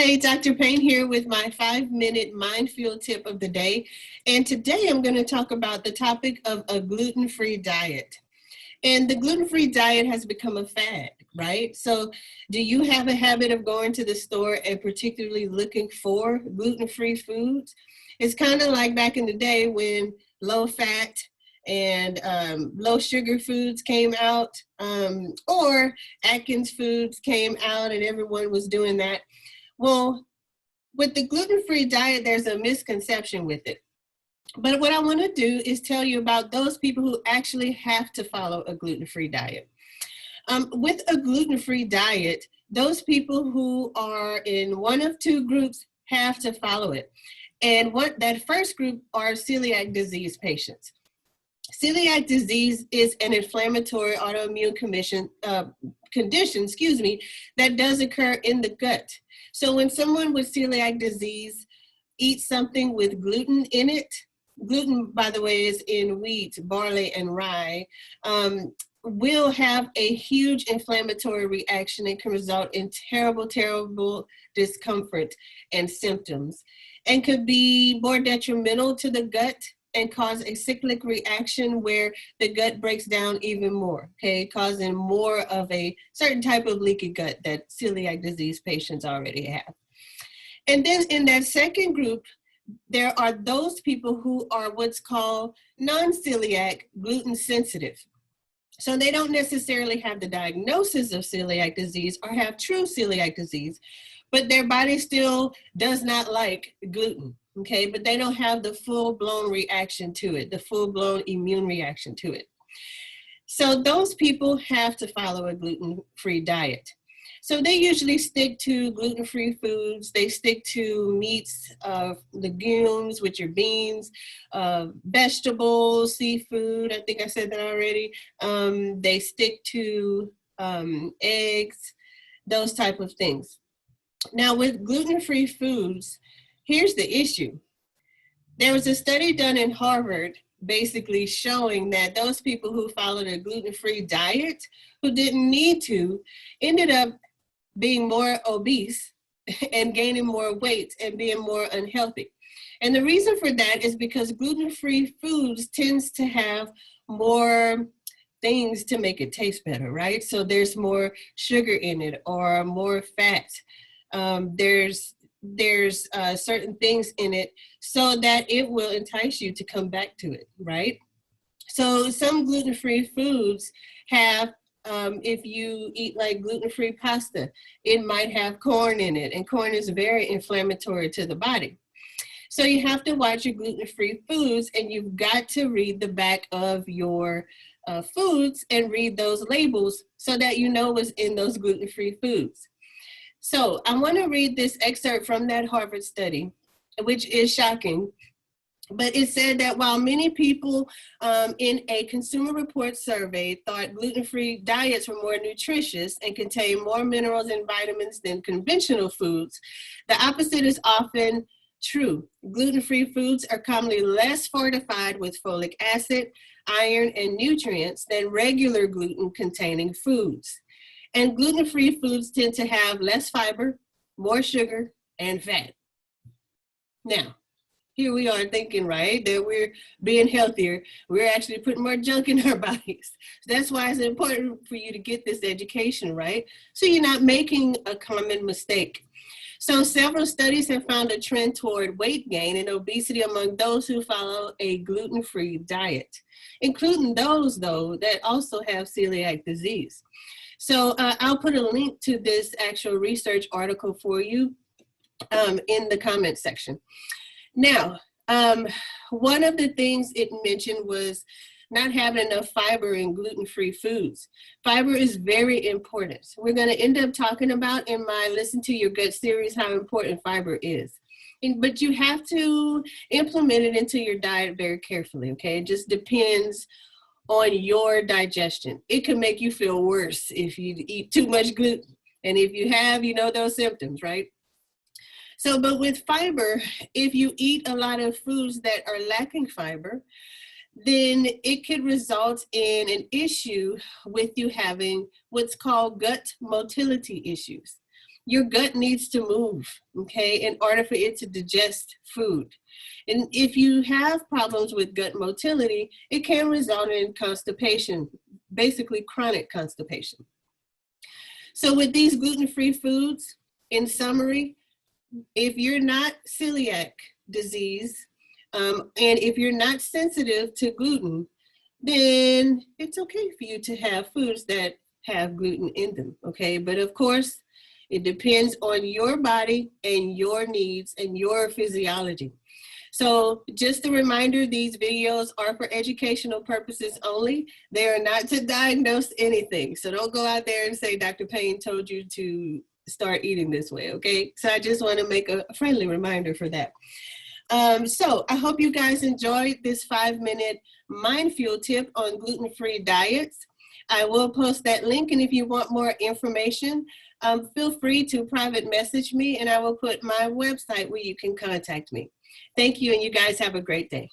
Hi, Dr. Payne here with my 5-minute mind fuel tip of the day. And today I'm going to talk about the topic of a gluten-free diet. And the gluten-free diet has become a fad, right? So do you have a habit of going to the store and particularly looking for gluten-free foods? It's kind of like back in the day when low-fat and low-sugar foods came out, or Atkins foods came out and everyone was doing that. Well, with the gluten-free diet, there's a misconception with it. But what I want to do is tell you about those people who actually have to follow a gluten-free diet. With a gluten-free diet, those people who are in one of two groups have to follow it. And that first group are celiac disease patients. Celiac disease is an inflammatory autoimmune condition, that does occur in the gut. So when someone with celiac disease eats something with gluten in it, gluten, by the way, is in wheat, barley, and rye, will have a huge inflammatory reaction and can result in terrible, terrible discomfort and symptoms, and could be more detrimental to the gut and cause a cyclic reaction where the gut breaks down even more, okay, causing more of a certain type of leaky gut that celiac disease patients already have. And then in that second group, there are those people who are what's called non-celiac gluten sensitive. So they don't necessarily have the diagnosis of celiac disease or have true celiac disease, but their body still does not like gluten. Okay, but they don't have the full-blown reaction to it, the full-blown immune reaction to it. So those people have to follow a gluten-free diet. So they usually stick to gluten-free foods. They stick to meats, legumes, which are beans, vegetables, seafood. I think I said that already. They stick to eggs, those type of things. Now with gluten-free foods, here's the issue. There was a study done in Harvard basically showing that those people who followed a gluten-free diet, who didn't need to, ended up being more obese and gaining more weight and being more unhealthy. And the reason for that is because gluten-free foods tends to have more things to make it taste better, right? So there's more sugar in it or more fat. There's certain things in it so that it will entice you to come back to it, right? So some gluten-free foods have, if you eat like gluten-free pasta, it might have corn in it, and corn is very inflammatory to the body. So you have to watch your gluten-free foods, and you've got to read the back of your foods and read those labels so that you know what's in those gluten-free foods. So I want to read this excerpt from that Harvard study, which is shocking. But it said that while many people in a Consumer Reports survey thought gluten-free diets were more nutritious and contain more minerals and vitamins than conventional foods, the opposite is often true. Gluten-free foods are commonly less fortified with folic acid, iron, and nutrients than regular gluten-containing foods. And gluten-free foods tend to have less fiber, more sugar, and fat. Now, here we are thinking, right, that we're being healthier. We're actually putting more junk in our bodies. So that's why it's important for you to get this education, right? So you're not making a common mistake. So several studies have found a trend toward weight gain and obesity among those who follow a gluten-free diet, including those, though, that also have celiac disease. So I'll put a link to this actual research article for you in the comment section. Now, one of the things it mentioned was not having enough fiber in gluten-free foods. Fiber is very important. We're going to end up talking about in my Listen to Your Gut series how important fiber is. But you have to implement it into your diet very carefully, okay? It just depends on your digestion. It can make you feel worse if you eat too much gluten. And if you have, you know those symptoms, right? So, but with fiber, if you eat a lot of foods that are lacking fiber, then it could result in an issue with you having what's called gut motility issues. your gut needs to move, okay, in order for it to digest food. And if you have problems with gut motility, it can result in constipation, basically chronic constipation. So with these gluten-free foods, in summary, if you're not celiac disease, and if you're not sensitive to gluten, then it's okay for you to have foods that have gluten in them, okay? But of course, it depends on your body and your needs and your physiology. So just a reminder, these videos are for educational purposes only. They are not to diagnose anything. So don't go out there and say, Dr. Payne told you to start eating this way, okay? So I just want to make a friendly reminder for that. So I hope you guys enjoyed this 5-minute mind fuel tip on gluten-free diets. I will post that link, and if you want more information, feel free to private message me, and I will put my website where you can contact me. Thank you, and you guys have a great day.